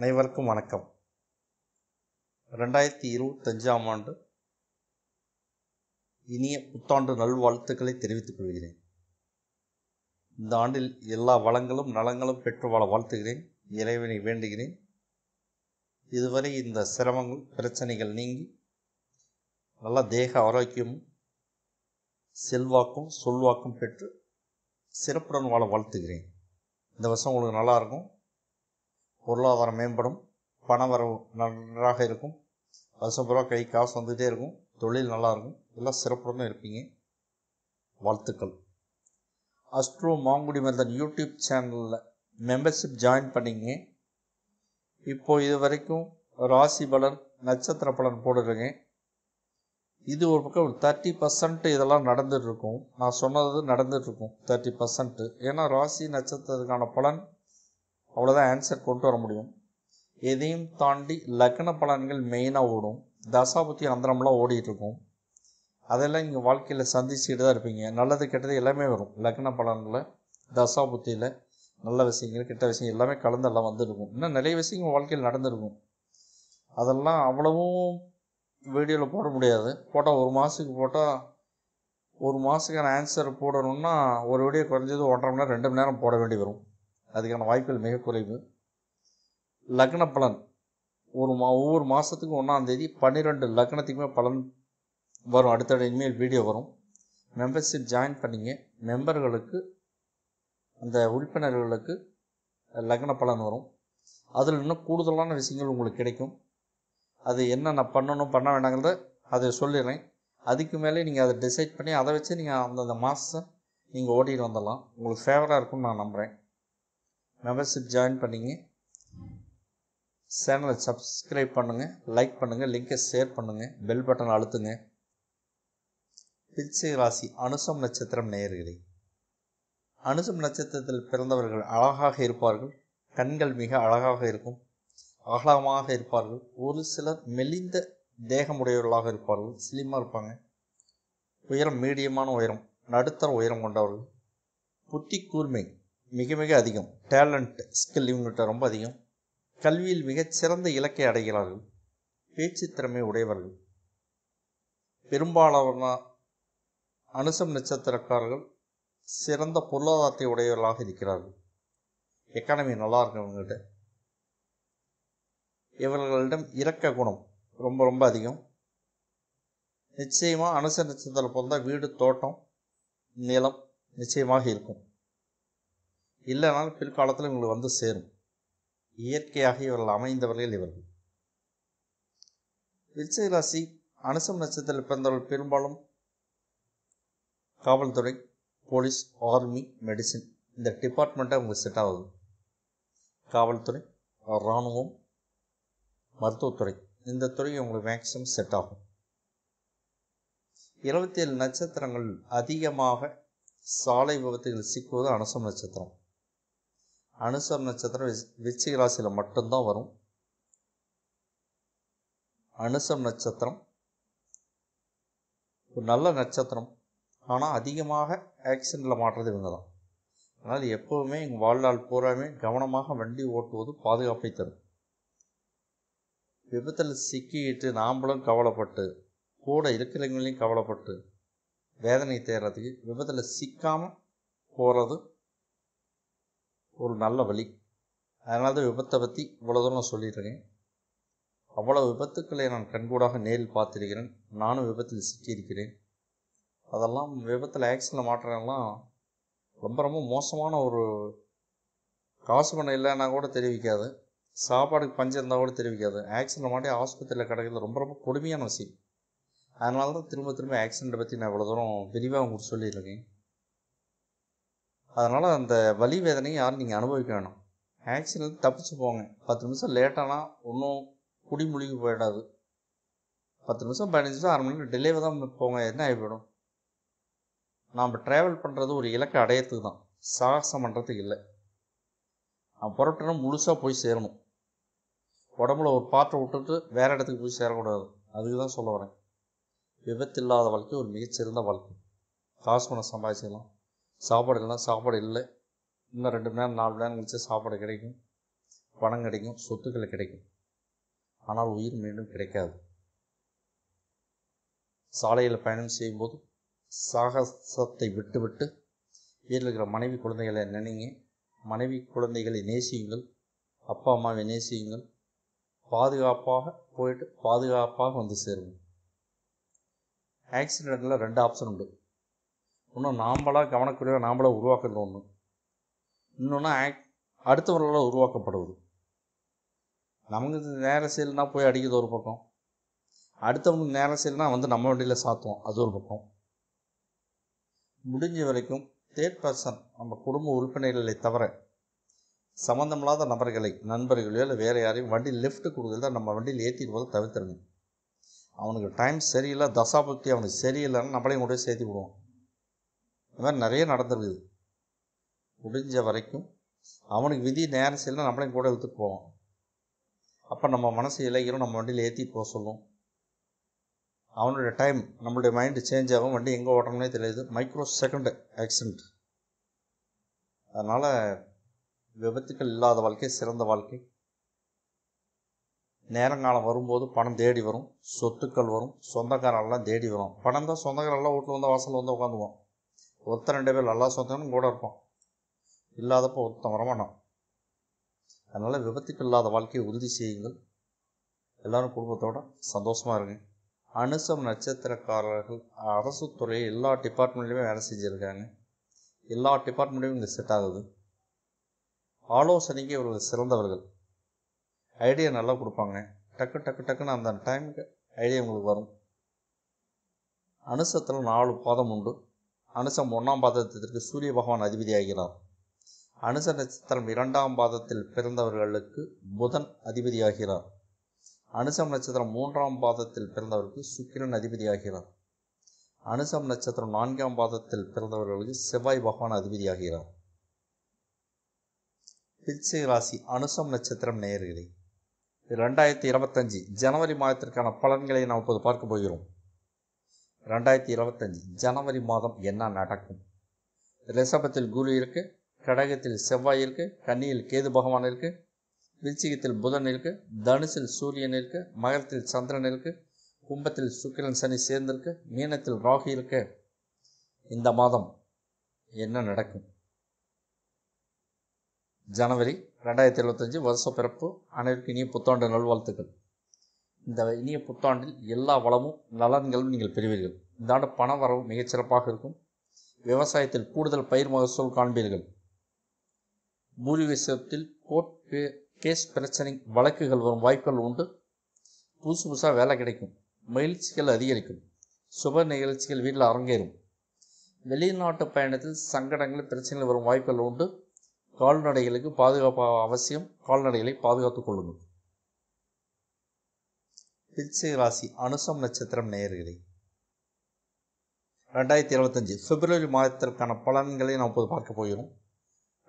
அனைவருக்கும் வணக்கம். 2025ஆம் ஆண்டு இனிய புத்தாண்டு நல்வாழ்த்துக்களை தெரிவித்துக் கொள்கிறேன். இந்த ஆண்டில் எல்லா வளங்களும் நலங்களும் பெற்று வாழ வாழ்த்துகிறேன். இறைவனை வேண்டுகிறேன். இதுவரை இந்த சிரமங்கள் பிரச்சனைகள் நீங்கி நல்ல தேக ஆரோக்கியமும் செல்வாக்கும் சொல்வாக்கும் பெற்று சிறப்புடன் வாழ வாழ்த்துகிறேன். இந்த வருஷம் உங்களுக்கு நல்லா இருக்கும். பொருளாதாரம் மேம்படும், பண வரவு நன்றாக இருக்கும், வருஷம் பூரா கை காசு வந்துகிட்டே இருக்கும், தொழில் நல்லா இருக்கும், எல்லாம் சிறப்புடன் இருப்பீங்க. வாழ்த்துக்கள். அஸ்ட்ரோ மாங்குடி மருதன் யூடியூப் சேனலில் மெம்பர்ஷிப் ஜாயின் பண்ணிங்க. இப்போது இது வரைக்கும் ராசி பலன் நட்சத்திர பலன் போடுறேங்க. இது ஒரு பக்கம் ஒரு 30% இதெல்லாம் நடந்துகிட்ருக்கும். நான் சொன்னது நடந்துகிட்ருக்கும் 30%. ஏன்னா ராசி நட்சத்திரத்துக்கான பலன் அவ்வளோதான் ஆன்சர் கொண்டு வர முடியும். எதையும் தாண்டி லக்ன பலன்கள் மெயினாக ஓடும். தசாபுத்தி அந்தரம்லாம் ஓடிட்டுருக்கும். அதெல்லாம் நீங்கள் வாழ்க்கையில் சந்திச்சுட்டு தான் இருப்பீங்க. நல்லது கெட்டது எல்லாமே வரும். லக்ன பலன்களில் தசாபுத்தியில் நல்ல விஷயங்கள் கெட்ட விஷயங்கள் எல்லாமே கலந்தெல்லாம் வந்துருக்கும். இன்னும் நிறைய விஷயங்கள் வாழ்க்கையில் நடந்துருக்கும். அதெல்லாம் அவ்வளவும் வீடியோவில் போட முடியாது. போட்டால் ஒரு மாதத்துக்கு போட்டால் ஒரு மாதத்துக்கான ஆன்சர் போடணுன்னா ஒரு வீடியோ குறைஞ்சது 1.5 மணி நேரம் 2 மணி நேரம் போட வேண்டி வரும். அதுக்கான வாய்ப்புகள் மிக குறைவு. லக்ன பலன் ஒவ்வொரு மாதத்துக்கும் 1ஆம் தேதி 12 லக்னத்துக்குமே பலன் வரும். அடுத்த இனிமேல் வீடியோ வரும். மெம்பர்ஷிப் ஜாயின் பண்ணிங்க. மெம்பர்களுக்கு அந்த உறுப்பினர்களுக்கு லக்ன பலன் வரும். அதில் இன்னும் கூடுதலான விஷயங்கள் உங்களுக்கு கிடைக்கும். அது என்னென்ன பண்ணணும் பண்ண வேண்டாங்கிறத அதை சொல்லிடுறேன். அதுக்கு மேலே நீங்கள் அதை டிசைட் பண்ணி அதை வச்சு நீங்கள் அந்தந்த மாதம் நீங்கள் ஓடிட்டு வந்துடலாம். உங்களுக்கு ஃபேவராக இருக்கும்னு நான் நம்புகிறேன். மெம்பர்ஷிப் ஜாயின் பண்ணிங்க. சேனலை சப்ஸ்கிரைப் பண்ணுங்கள், லைக் பண்ணுங்கள், லிங்கை ஷேர் பண்ணுங்கள், பெல் பட்டன் அழுத்துங்க. விருச்சிக ராசி அனுசம் நட்சத்திரம் நேயர்களே, அனுசம் நட்சத்திரத்தில் பிறந்தவர்கள் அழகாக இருப்பார்கள். கண்கள் மிக அழகாக இருக்கும், அகலமாக இருப்பார்கள். ஒரு சிலர் மெலிந்த தேகமுடையவர்களாக இருப்பார்கள், ஸ்லிம்மாக இருப்பாங்க. உயரம் மீடியமான உயரம், நடுத்தர உயரம் கொண்டவர்கள். புத்தி கூர்மை மிக மிக அதிகம். டேலண்ட் ஸ்கில் இவங்கள்ட்ட ரொம்ப அதிகம். கல்வியில் மிகச்சிறந்த இலக்கை அடைகிறார்கள். பேச்சு திறமை உடையவர்கள். பெரும்பாலான அனுசம் நட்சத்திரக்காரர்கள் சிறந்த பொருளாதாரத்தை உடையவர்களாக இருக்கிறார்கள். எக்கானமி நல்லா இருக்கு இவங்கள்ட்ட. இவர்களிடம் இரக்க குணம் ரொம்ப ரொம்ப அதிகம். நிச்சயமாக அனுச நட்சத்திரம் பிறந்த வீடு தோட்டம் நிலம் நிச்சயமாக இருக்கும். இல்லைனாலும் பிற்காலத்தில் இவங்களுக்கு வந்து சேரும். இயற்கையாக இவர்கள் அமைந்தவர்கள் இவர்கள். விருச்சிக ராசி அனுசம் நட்சத்திரத்தில் பிறந்தவர்கள் பெரும்பாலும் காவல்துறை, போலீஸ், ஆர்மி, மெடிசின் இந்த டிபார்ட்மெண்ட்டை உங்களுக்கு செட் ஆகுது. காவல்துறை, இராணுவம், மருத்துவத்துறை இந்த துறை உங்களுக்கு மேக்சிமம் செட் ஆகும். 27 நட்சத்திரங்கள் அதிகமாக சாலை விபத்துகள் சிக்குவது அனுசம் நட்சத்திரம். அனுசம் நட்சத்திரம் விருச்சிக ராசியில் மட்டும்தான் வரும். அனுசம் நட்சத்திரம் ஒரு நல்ல நட்சத்திரம். ஆனால் அதிகமாக ஆக்சிடெண்ட்டில் மாட்டுறது இவங்க தான். அதனால் எப்போவுமே எங்கள் வாழ்நாள் பூராமே கவனமாக வண்டி ஓட்டுவது பாதுகாப்பை தரும். விபத்தில் சிக்கிட்டு நாம்பளும் கவலைப்பட்டு கூட இருக்கிறவங்களையும் கவலைப்பட்டு வேதனை தேர்றதுக்கு விபத்தில் சிக்காமல் போகிறது ஒரு நல்ல வழி. அதனால தான் விபத்தை பற்றி இவ்வளோ தூரம் நான் சொல்லியிருக்கேன். அவ்வளோ விபத்துக்களை நான் கண்கூடாக நேரில் பார்த்துருக்கிறேன். நானும் விபத்தில் சிக்கியிருக்கிறேன். அதெல்லாம் விபத்தில் ஆக்சிடெண்ட்டில் மாட்டுறதெல்லாம் ரொம்ப ரொம்ப மோசமான ஒரு காசு பணம் இல்லைன்னா கூட தெரிவிக்காது. சாப்பாடுக்கு பஞ்சம் இருந்தால் கூட தெரிவிக்காது. ஆக்சிடெண்ட்டில் மாட்டி ஆஸ்பத்திரியில் கிடைக்கிறது ரொம்ப ரொம்ப கொடுமையான விஷயம். அதனால தான் திரும்ப திரும்ப ஆக்சிடெண்ட்டை பற்றி நான் இவ்வளோ தூரம் விரிவாக உங்களுக்கு சொல்லியிருக்கேன். அதனால் அந்த வலி வேதனையை யாரும் நீங்கள் அனுபவிக்க வேணாம். ஆக்சிடெண்ட் தப்பிச்சு போங்க. 10 நிமிஷம் லேட்டானால் ஒன்றும் குடிமொழிக்கு போயிடாது. 10 நிமிஷம் 15 நிமிஷம் 1/2 மணி நேரம் டிலேவாக தான் போங்க. என்ன ஆகிவிடும்? நாம் ட்ராவல் பண்ணுறது ஒரு இலக்கை அடையிறதுக்கு தான், சாகசம் பண்ணுறதுக்கு இல்லை. நான் புறப்பட்டோன்னா முழுசாக போய் சேரணும். உடம்புல ஒரு பாட்டை விட்டுட்டு வேறு இடத்துக்கு போய் சேரக்கூடாது. அதுக்கு தான் சொல்ல வரேன். விபத்து இல்லாத வாழ்க்கை ஒரு மிகச்சிறந்த வாழ்க்கை. காசு பணம் சம்பாதிச்சிடலாம். சாப்பாடு இல்லைனா சாப்பாடு இல்லை, இன்னும் 2 மணி நேரம் 4 மணி நேரம் கழிச்சு சாப்பாடு கிடைக்கும். பணம் கிடைக்கும், சொத்துக்கள் கிடைக்கும். ஆனால் உயிர் மீண்டும் கிடைக்காது. சாலையில் பயணம் செய்யும்போது சாகசத்தை விட்டுவிட்டு வீட்டில் இருக்கிற மனைவி குழந்தைகளை நினைங்க. மனைவி குழந்தைகளை நேசியுங்கள். அப்பா அம்மாவை நேசியுங்கள். பாதுகாப்பாக போயிட்டு பாதுகாப்பாக வந்து சேருங்க. ஆக்சிடெண்ட்டில் 2 ஆப்ஷன் உண்டு. இன்னும் நாம்பளாக கவனக்குறைவாக நாம்பளாக உருவாக்குறது ஒன்று, இன்னொன்று அடுத்தவர்களால் உருவாக்கப்படுவது. நமக்கு நேரம் செய்யலைன்னா போய் அடிக்கிறது ஒரு பக்கம், அடுத்தவங்களுக்கு நேரம் செய்யலைன்னா வந்து நம்ம வண்டியில் சாத்துவோம், அது ஒரு பக்கம். முடிஞ்ச வரைக்கும் தேர்ட் பர்சன், நம்ம குடும்ப உறுப்பினர்களை தவிர சம்மந்தமில்லாத நபர்களை, நண்பர்களையோ இல்லை வேறு யாரையும் வண்டி லிஃப்ட் கொடுக்குறத நம்ம வண்டியில் ஏற்றிட்டு போது தவிர்த்துருங்க. அவனுக்கு டைம் சரியில்லை, தசாபக்தி அவனுக்கு சரியில்லைன்னு நம்மளையும் கூட சேர்த்தி விடுவோம். இந்த மாதிரி நிறைய நடந்துருக்குது. முடிஞ்ச வரைக்கும் அவனுக்கு விதி நேரம் சரியில்லை, நம்மளையும் கூட இழுத்துட்டு போவோம். அப்போ நம்ம மனசு இலகிரும், நம்ம வண்டியில் ஏற்றிட்டு போக சொல்லும். அவனுடைய டைம், நம்மளுடைய மைண்டு சேஞ்ச் ஆகும், வண்டி எங்கே ஓட்டணும்னே தெரியாது. Micro second accident. அதனால் விபத்துக்கள் இல்லாத வாழ்க்கை சிறந்த வாழ்க்கை. நேரங்காலம் வரும்போது பணம் தேடி வரும், சொத்துக்கள் வரும், சொந்தக்காரெல்லாம் தேடி வரும். பணம் தான் சொந்தக்காரெல்லாம் வீட்டில் வந்து வாசலில் வந்து உட்காந்துவோம். ஒருத்தர் 2 பேர் நல்லா சொந்தம்னு கூட இருப்போம், இல்லாதப்போ ஒருத்தன் வரமாட்டான். அதனால் விபத்துக்கள் இல்லாத வாழ்க்கையை உறுதி செய்யுங்கள். எல்லோரும் குடும்பத்தோடு சந்தோஷமாக இருங்க. அனுசம் நட்சத்திரக்காரர்கள் அரசு துறையை எல்லா டிபார்ட்மெண்ட்லேயுமே வேலை செஞ்சுருக்காங்க. எல்லா டிபார்ட்மெண்ட்லையும் இங்கே செட் ஆகுது. ஆலோசனைக்கு இவர்கள் சிறந்தவர்கள். ஐடியா நல்லா கொடுப்பாங்க. டக்குன்னு அந்த டைமுக்கு ஐடியா உங்களுக்கு வரும். அனுசத்தில் 4 பாதம் உண்டு. அனுசம் 1ஆம் பாதத்திற்கு சூரிய பகவான் அதிபதி ஆகிறார். அனுச நட்சத்திரம் 2ஆம் பாதத்தில் பிறந்தவர்களுக்கு புதன் அதிபதி ஆகிறார். அனுசம் நட்சத்திரம் 3ஆம் பாதத்தில் பிறந்தவர்களுக்கு சுக்கிரன் அதிபதி ஆகிறார். அனுசம் நட்சத்திரம் 4ஆம் பாதத்தில் பிறந்தவர்களுக்கு செவ்வாய் பகவான் அதிபதி ஆகிறார். பிச்சை ராசி அனுசம் நட்சத்திரம் நேயர்களே, 2025 ஜனவரி மாதத்திற்கான பலன்களை நாம் இப்போது பார்க்க போகிறோம். 2025 ஜனவரி மாதம் என்ன நடக்கும்? ரிஷபத்தில் குரு இருக்கு, கடகத்தில் செவ்வாய் இருக்கு, கன்னியில் கேது பகவான் இருக்கு, விருச்சிகத்தில் புதன் இருக்கு, தனுசில் சூரியன் இருக்கு, மகரத்தில் சந்திரன் இருக்கு, கும்பத்தில் சுக்கிரன் சனி சேர்ந்திருக்கு, மீனத்தில் ராகு இருக்கு. இந்த மாதம் என்ன நடக்கும்? ஜனவரி 2025 வருஷ பிறப்பு அனைவருக்கும் இனிய புத்தாண்டு நல்வாழ்த்துக்கள். இந்த இனிய புத்தாண்டில் எல்லா வளமும் நலன்களும் நீங்கள் பெறுவீர்கள். இந்த ஆண்டு பண வரவு மிகச்சிறப்பாக இருக்கும். விவசாயத்தில் கூடுதல் பயிர் மகசூல் காண்பீர்கள். பூர்வீகத்தில் கோர்ட் கேஸ் பிரச்சனை வழக்குகள் வரும் வாய்ப்புகள் உண்டு. புதுசாக வேலை கிடைக்கும். மகிழ்ச்சிகள் அதிகரிக்கும். சுப நிகழ்ச்சிகள் வீட்டில் அரங்கேறும். வெளிநாட்டு பயணத்தில் சங்கடங்கள் பிரச்சனைகள் வரும் வாய்ப்புகள் உண்டு. கால்நடைகளுக்கு பாதுகாப்பு அவசியம். கால்நடைகளை பாதுகாத்துக் கொள்ளுங்கள். பிச்சை ராசி அனுசம் நட்சத்திரம் நேயர்களே, 2025 பிப்ரவரி மாதத்திற்கான பலன்களை நாம் இப்போது பார்க்க போகிறோம்.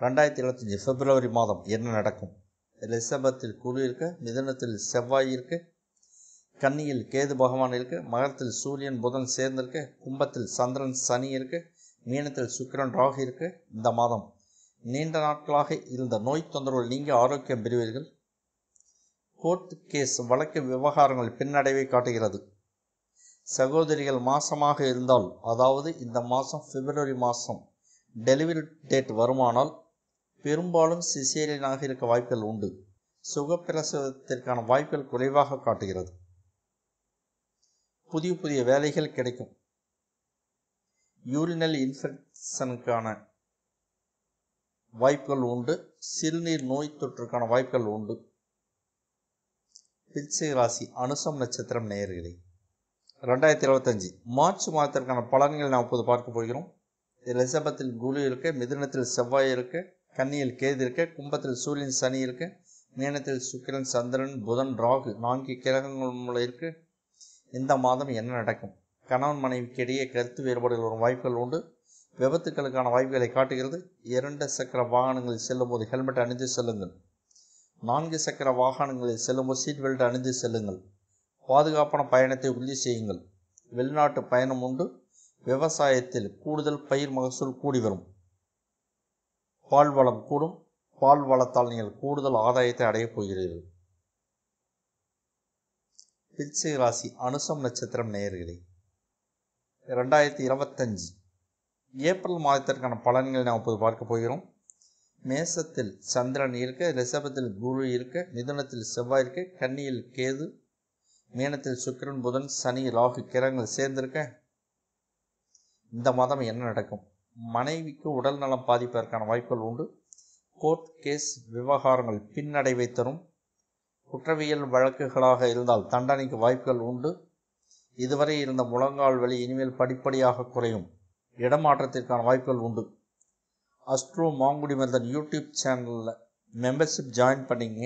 2025 பிப்ரவரி மாதம் என்ன நடக்கும்? ரிஷபத்தில் குரு இருக்கு, மிதுனத்தில் செவ்வாய் இருக்கு, கன்னியில் கேது பகவான் இருக்கு, மகரத்தில் சூரியன் புதன் சேர்ந்திருக்கு, கும்பத்தில் சந்திரன் சனி இருக்கு, மீனத்தில் சுக்கிரன் ராகு இருக்கு. இந்த மாதம் நீண்ட நாட்களாக இருந்த நோய் தொந்தரவுகள் நீங்க ஆரோக்கியம் பெறுவீர்கள். கோர்ட் கேஸ் வழக்கு விவகாரங்கள் பின்னடைவை காட்டுகிறது. சகோதரிகள் மாசமாக இருந்தால், அதாவது இந்த மாதம் பிப்ரவரி மாதம் டெலிவரி டேட் வருமானால் பெரும்பாலும் சிசேரியனாக இருக்க வாய்ப்புகள் உண்டு. சுகப்பிரசவத்திற்கான வாய்ப்புகள் குறைவாக காட்டுகிறது. புதிய வேலைகள் கிடைக்கும். யூரினல் இன்ஃபெக்ஷனுக்கான வாய்ப்புகள் உண்டு. சிறுநீர் நோய் தொற்றுக்கான வாய்ப்புகள் உண்டு. பிச்சை ராசி அனுசம் நட்சத்திரம் நேயர்களே, 2025 மார்ச் மாதத்திற்கான பலன்களை நாம் இப்போது பார்க்க போகிறோம். ரிஷபத்தில் குரு இருக்கு, மிதுனத்தில் செவ்வாய் இருக்கு, கன்னியில் கேது இருக்கு, கும்பத்தில் சூரியன் சனி இருக்கு, மீனத்தில் சுக்கிரன் சந்திரன் புதன் ராகு 4 கிரகங்கள் மூலம் இருக்கு. இந்த மாதம் என்ன நடக்கும்? கணவன் மனைவிக்கு இடையே கருத்து வேறுபாடுகள் வரும் வாய்ப்புகள் உண்டு. விபத்துக்களுக்கான வாய்ப்புகளை காட்டுகிறது. 2 சக்கர வாகனங்களில் செல்லும் போது ஹெல்மெட் அணிந்து செல்லுங்கள். 4 சக்கர வாகனங்களில் செல்லும்போது சீட் பெல்ட் அணிந்து செல்லுங்கள். பாதுகாப்பான பயணத்தை உறுதி செய்யுங்கள். வெளிநாட்டு பயணம் உண்டு. விவசாயத்தில் கூடுதல் பயிர் மகசூல் கூடி வரும். பால் வளம் கூடும். பால் வளத்தால் நீங்கள் கூடுதல் ஆதாயத்தை அடையப் போகிறீர்கள். விருச்சிக ராசி அனுசம் நட்சத்திரம் நேயர்களே, 2025 ஏப்ரல் மாதத்திற்கான பலன்களை நாம் இப்போது பார்க்க போகிறோம். மேசத்தில் சந்திரன் இருக்க, ரிஷபத்தில் குரு இருக்க, மிதுனத்தில் செவ்வாய் இருக்க, கன்னியில் கேது, மீனத்தில் சுக்கிரன், புதன், சனி, ராகு கிரகங்கள் சேர்ந்திருக்க இந்த மாதம் என்ன நடக்கும்? மனைவிக்கு உடல் நலம் பாதிப்பதற்கான வாய்ப்புகள் உண்டு. கோர்ட் கேஸ் விவகாரங்கள் பின்னடைவை தரும். குற்றவியல் வழக்குகளாக இருந்தால் தண்டனைக்கு வாய்ப்புகள் உண்டு. இதுவரை இருந்த முழங்கால் வலி இனிமேல் படிப்படியாக குறையும். இடமாற்றத்திற்கான வாய்ப்புகள் உண்டு. அஸ்ட்ரோ மாங்குடி மருந்தன் யூடியூப் சேனலில் மெம்பர்ஷிப் ஜாயின் பண்ணிங்க.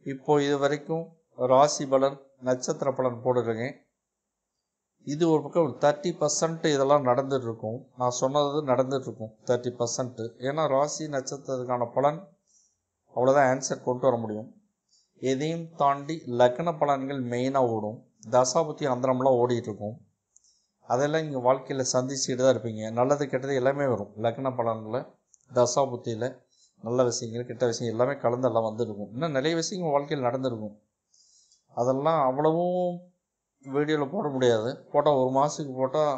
இப்போ இது வரைக்கும் ராசி பலன், நட்சத்திர பலன் போடுறேங்க. இது ஒரு பக்கம் 30% இதெல்லாம் நடந்துகிட்ருக்கும். நான் சொன்னது நடந்துகிட்ருக்கும் 30%. ஏன்னா ராசி நட்சத்திரத்துக்கான பலன் அவ்வளோதான் ஆன்சர் கொண்டு வர முடியும். எதையும் தாண்டி லக்ன பலன்கள் மெயினாக ஓடும். தசாபுத்தி அந்தரம்லாம் ஓடிட்டுருக்கும். அதெல்லாம் நீங்கள் வாழ்க்கையில் சந்திச்சுட்டு தான் இருப்பீங்க. நல்லது கெட்டது எல்லாமே வரும். லக்ன பலனில் தசாபுத்தியில் நல்ல விஷயங்கள் கெட்ட விஷயங்கள் எல்லாமே கலந்தெல்லாம் வந்துருக்கும். இன்னும் நிறைய விஷயங்கள் வாழ்க்கையில் நடந்திருக்கும். அதெல்லாம் அவ்வளவும் வீடியோவில் போட முடியாது. போட்டால் ஒரு மாதத்துக்கு போட்டால்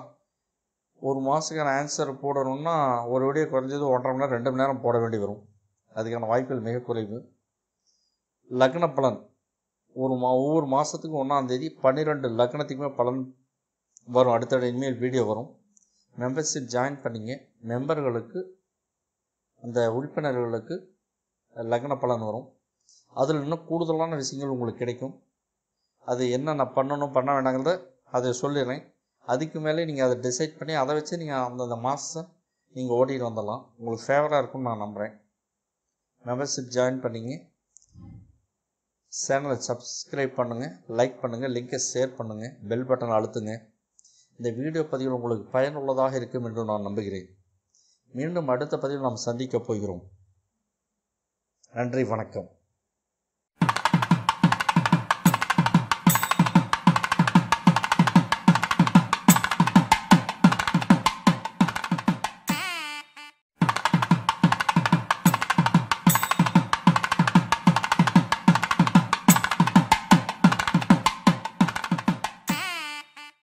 ஒரு மாதத்துக்கான ஆன்சர் போடணுன்னா ஒரு வீடியோ குறைஞ்சது 1.5 மணி நேரம் 2 மணி நேரம் போட வேண்டி வரும். அதுக்கான வாய்ப்புகள் மிக குறைவு. லக்ன பலன் ஒவ்வொரு மாதத்துக்கும் 1ஆம் தேதி 12 லக்னத்துக்குமே பலன் வரும். அடுத்த இனிமேல் வீடியோ வரும். மெம்பர்ஷிப் ஜாயின் பண்ணிங்க. மெம்பர்களுக்கு, அந்த உறுப்பினர்களுக்கு லக்ன பலன் வரும். அதில் இன்னும் கூடுதலான விஷயங்கள் உங்களுக்கு கிடைக்கும். அது என்னென்ன பண்ணணும் பண்ண வேண்டாங்கிறத அதை சொல்லிடுறேன். அதுக்கு மேலே நீங்கள் அதை டிசைட் பண்ணி அதை வச்சு நீங்கள் அந்தந்த மாதம் நீங்கள் ஓடிட்டு வந்துடலாம். உங்களுக்கு ஃபேவராக இருக்கும்னு நான் நம்புகிறேன். மெம்பர்ஷிப் ஜாயின் பண்ணிங்க. சேனலை சப்ஸ்கிரைப் பண்ணுங்கள், லைக் பண்ணுங்கள், லிங்கை ஷேர் பண்ணுங்கள், பெல் பட்டன் அழுத்துங்க. இந்த வீடியோ பதிவில் உங்களுக்கு பயனுள்ளதாக இருக்கும் என்று நான் நம்புகிறேன். மீண்டும் அடுத்த பதிவில் நாம் சந்திக்கப் போகிறோம். நன்றி, வணக்கம்.